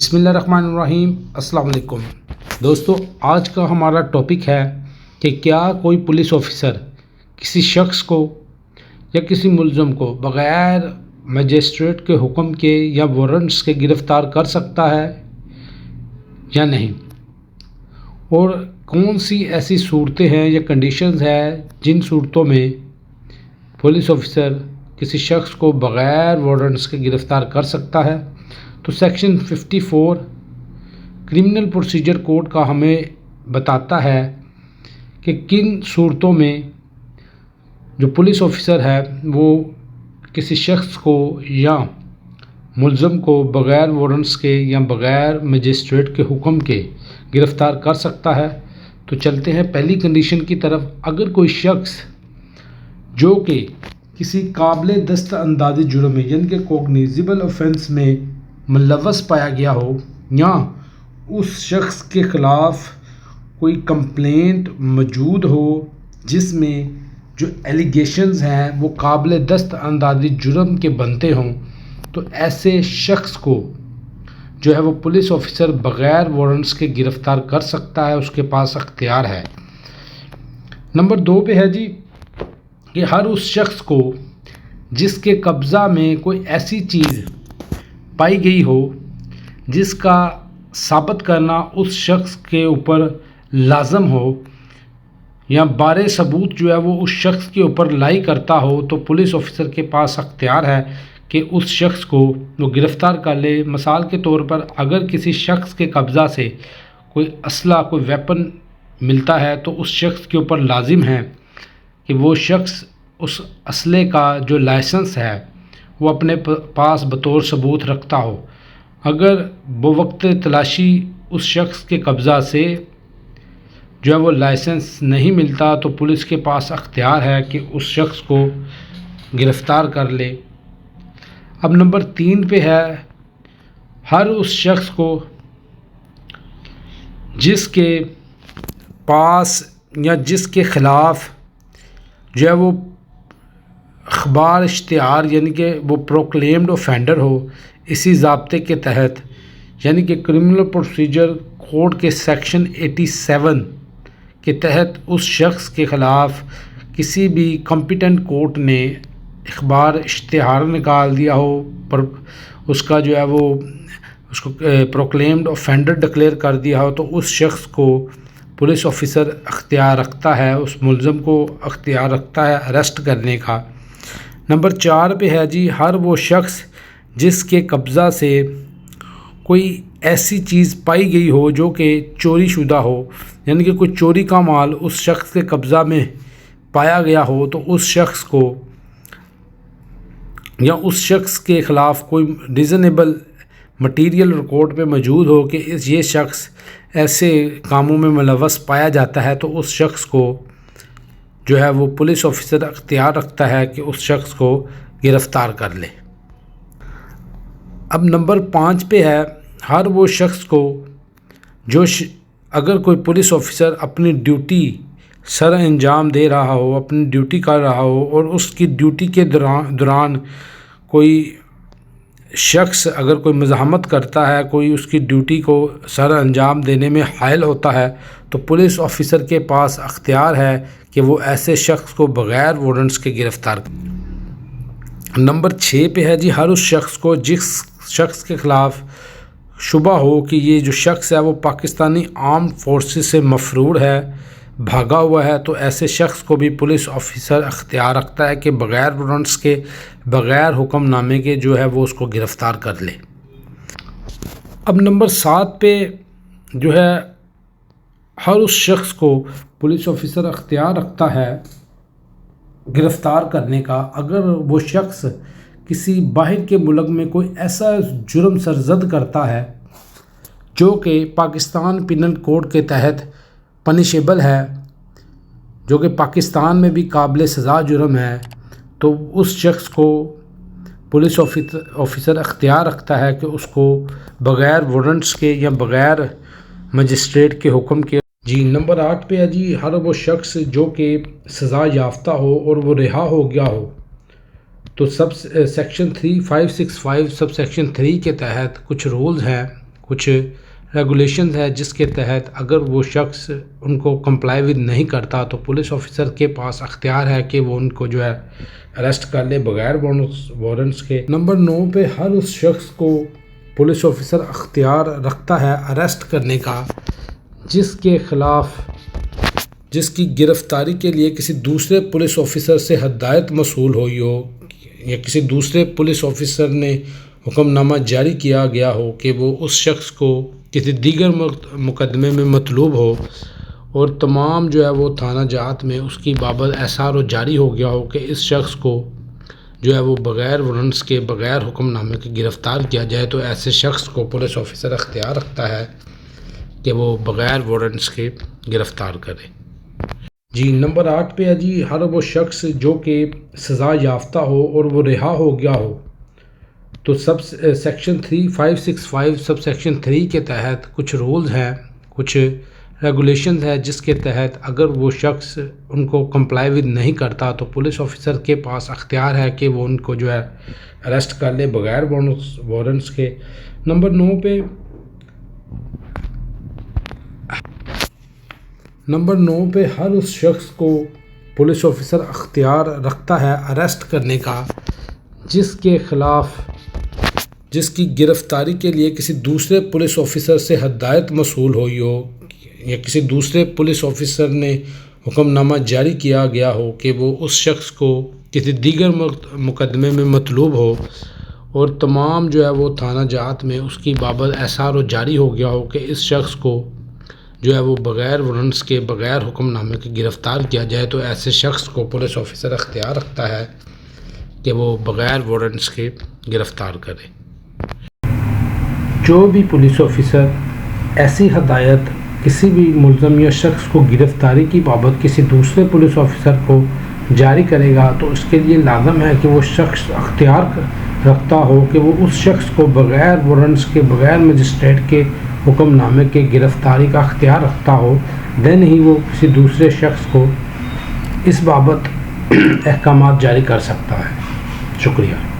بسم اللہ الرحمن الرحیم۔ السلام علیکم دوستو، آج کا ہمارا ٹاپک ہے کہ کیا کوئی پولیس آفیسر کسی شخص کو یا کسی ملزم کو بغیر مجسٹریٹ کے حکم کے یا وارنٹس کے گرفتار کر سکتا ہے یا نہیں، اور کون سی ایسی صورتیں ہیں یا کنڈیشنز ہیں جن صورتوں میں پولیس آفیسر کسی شخص کو بغیر وارنٹس کے گرفتار کر سکتا ہے۔ تو سیکشن 54 کرمنل پروسیجر کوڈ کا ہمیں بتاتا ہے کہ کن صورتوں میں جو پولیس آفیسر ہے وہ کسی شخص کو یا ملزم کو بغیر وارنٹس کے یا بغیر مجسٹریٹ کے حکم کے گرفتار کر سکتا ہے۔ تو چلتے ہیں پہلی کنڈیشن کی طرف۔ اگر کوئی شخص جو کہ کسی قابل دست اندازی جرم میں یعنی کہ کوگنیزیبل آفینس میں ملوث پایا گیا ہو، یا اس شخص کے خلاف کوئی کمپلینٹ موجود ہو جس میں جو ایلیگیشنز ہیں وہ قابل دست اندازی جرم کے بنتے ہوں، تو ایسے شخص کو جو ہے وہ پولیس آفیسر بغیر وارنٹس کے گرفتار کر سکتا ہے، اس کے پاس اختیار ہے۔ نمبر 2 پہ ہے جی کہ ہر اس شخص کو جس کے قبضہ میں کوئی ایسی چیز پائی گئی ہو جس کا ثابت کرنا اس شخص کے اوپر لازم ہو یا بارے ثبوت جو ہے وہ اس شخص کے اوپر لائی کرتا ہو، تو پولیس آفیسر کے پاس اختیار ہے کہ اس شخص کو وہ گرفتار کر لے۔ مثال کے طور پر اگر کسی شخص کے قبضہ سے کوئی اسلحہ، کوئی ویپن ملتا ہے، تو اس شخص کے اوپر لازم ہے کہ وہ شخص اس اسلحے کا جو لائسنس ہے وہ اپنے پاس بطور ثبوت رکھتا ہو۔ اگر بوقت تلاشی اس شخص کے قبضہ سے جو ہے وہ لائسنس نہیں ملتا، تو پولیس کے پاس اختیار ہے کہ اس شخص کو گرفتار کر لے۔ اب نمبر 3 پہ ہے ہر اس شخص کو جس کے پاس یا جس کے خلاف جو ہے وہ اخبار اشتہار یعنی کہ وہ پروکلیمڈ اوفینڈر ہو، اسی ضابطے کے تحت یعنی کہ کرمنل پروسیجر کوڈ کے سیکشن 87 کے تحت اس شخص کے خلاف کسی بھی کمپیٹنٹ کورٹ نے اخبار اشتہار نکال دیا ہو، پر اس کا جو ہے وہ اس کو پروکلیمڈ اوفینڈر ڈکلیئر کر دیا ہو، تو اس شخص کو پولیس آفیسر اختیار رکھتا ہے، اس ملزم کو اختیار رکھتا ہے اریسٹ کرنے کا۔ نمبر 4 پہ ہے جی ہر وہ شخص جس کے قبضہ سے کوئی ایسی چیز پائی گئی ہو جو کہ چوری شدہ ہو، یعنی کہ کوئی چوری کا مال اس شخص کے قبضہ میں پایا گیا ہو، تو اس شخص کو یا اس شخص کے خلاف کوئی ریزنیبل مٹیریل ریکارڈ پہ موجود ہو کہ یہ شخص ایسے کاموں میں ملوث پایا جاتا ہے، تو اس شخص کو جو ہے وہ پولیس آفیسر اختیار رکھتا ہے کہ اس شخص کو گرفتار کر لے۔ اب نمبر 5 پہ ہے ہر وہ شخص کو جو اگر کوئی پولیس آفیسر اپنی ڈیوٹی سر انجام دے رہا ہو، اپنی ڈیوٹی کر رہا ہو، اور اس کی ڈیوٹی کے دوران کوئی شخص اگر کوئی مزاحمت کرتا ہے، کوئی اس کی ڈیوٹی کو سر انجام دینے میں حائل ہوتا ہے، تو پولیس آفیسر کے پاس اختیار ہے کہ وہ ایسے شخص کو بغیر وارنٹس کے گرفتار کرے۔ نمبر 6 پہ ہے جی ہر اس شخص کو جس شخص کے خلاف شبہ ہو کہ یہ جو شخص ہے وہ پاکستانی آرمڈ فورسز سے مفرور ہے، بھاگا ہوا ہے، تو ایسے شخص کو بھی پولیس آفیسر اختیار رکھتا ہے کہ بغیر وارنٹس کے، بغیر حکم نامے کے جو ہے وہ اس کو گرفتار کر لے۔ اب نمبر 7 پہ جو ہے ہر اس شخص کو پولیس آفیسر اختیار رکھتا ہے گرفتار کرنے کا اگر وہ شخص کسی باہر کے ملک میں کوئی ایسا جرم سرزد کرتا ہے جو کہ پاکستان پینل کوڈ کے تحت پنشیبل ہے، جو کہ پاکستان میں بھی قابل سزا جرم ہے، تو اس شخص کو پولیس آفیسر اختیار رکھتا ہے کہ اس کو بغیر وارنٹس کے یا بغیر مجسٹریٹ کے حکم کے۔ جی نمبر 8 پہ ہے جی ہر وہ شخص جو کہ سزا یافتہ ہو اور وہ رہا ہو گیا ہو، تو سیکشن 3565 سب سیکشن 3 کے تحت کچھ رولز ہیں، کچھ ریگولیشنز ہے جس کے تحت اگر وہ شخص ان کو کمپلائی ود نہیں کرتا تو پولیس آفیسر کے پاس اختیار ہے کہ وہ ان کو جو ہے اریسٹ کر لے بغیر وارنٹس کے۔ نمبر 9 پہ ہر اس شخص کو پولیس آفیسر اختیار رکھتا ہے اریسٹ کرنے کا جس کے خلاف جس کی گرفتاری کے لیے کسی دوسرے پولیس آفیسر سے ہدایت موصول ہوئی ہو یا کسی دوسرے پولیس آفیسر نے حکم نامہ جاری کیا گیا ہو کہ وہ اس شخص کو کسی دیگر مقدمے میں مطلوب ہو اور تمام جو ہے وہ تھانہ جات میں اس کی بابت احسار و جاری ہو گیا ہو کہ اس شخص کو جو ہے وہ بغیر وارنٹس کے بغیر حکم نامے کے گرفتار کیا جائے، تو ایسے شخص کو پولیس آفیسر اختیار رکھتا ہے کہ وہ بغیر وارنٹس کے گرفتار کرے۔ جی نمبر 8 پہ ہے جی ہر وہ شخص جو کہ سزا یافتہ ہو اور وہ رہا ہو گیا ہو، تو سیکشن 3565 سب سیکشن 3 کے تحت کچھ رولز ہیں، کچھ ریگولیشنز ہے جس کے تحت اگر وہ شخص ان کو کمپلائی ود نہیں کرتا تو پولیس آفیسر کے پاس اختیار ہے کہ وہ ان کو جو ہے اریسٹ کر لے بغیر وارنٹس کے۔ نمبر 9 پہ ہر اس شخص کو پولیس آفیسر اختیار رکھتا ہے اریسٹ کرنے کا جس کے خلاف جس کی گرفتاری کے لیے کسی دوسرے پولیس آفیسر سے ہدایت موصول ہوئی ہو یا کسی دوسرے پولیس آفیسر نے حکم نامہ جاری کیا گیا ہو کہ وہ اس شخص کو کسی دیگر مقدمے میں مطلوب ہو اور تمام جو ہے وہ تھانہ جات میں اس کی بابت احسار و جاری ہو گیا ہو کہ اس شخص کو جو ہے وہ بغیر وارنٹس کے بغیر حکم نامے کے گرفتار کیا جائے، تو ایسے شخص کو پولیس آفیسر اختیار رکھتا ہے کہ وہ بغیر وارنٹس کے گرفتار کرے۔ جو بھی پولیس آفیسر ایسی ہدایت کسی بھی ملزم یا شخص کو گرفتاری کی بابت کسی دوسرے پولیس آفیسر کو جاری کرے گا تو اس کے لیے لازم ہے کہ وہ شخص اختیار رکھتا ہو کہ وہ اس شخص کو بغیر وارنٹس کے بغیر مجسٹریٹ کے حکم نامے کے گرفتاری کا اختیار رکھتا ہو، دین ہی وہ کسی دوسرے شخص کو اس بابت احکامات جاری کر سکتا ہے۔ شکریہ۔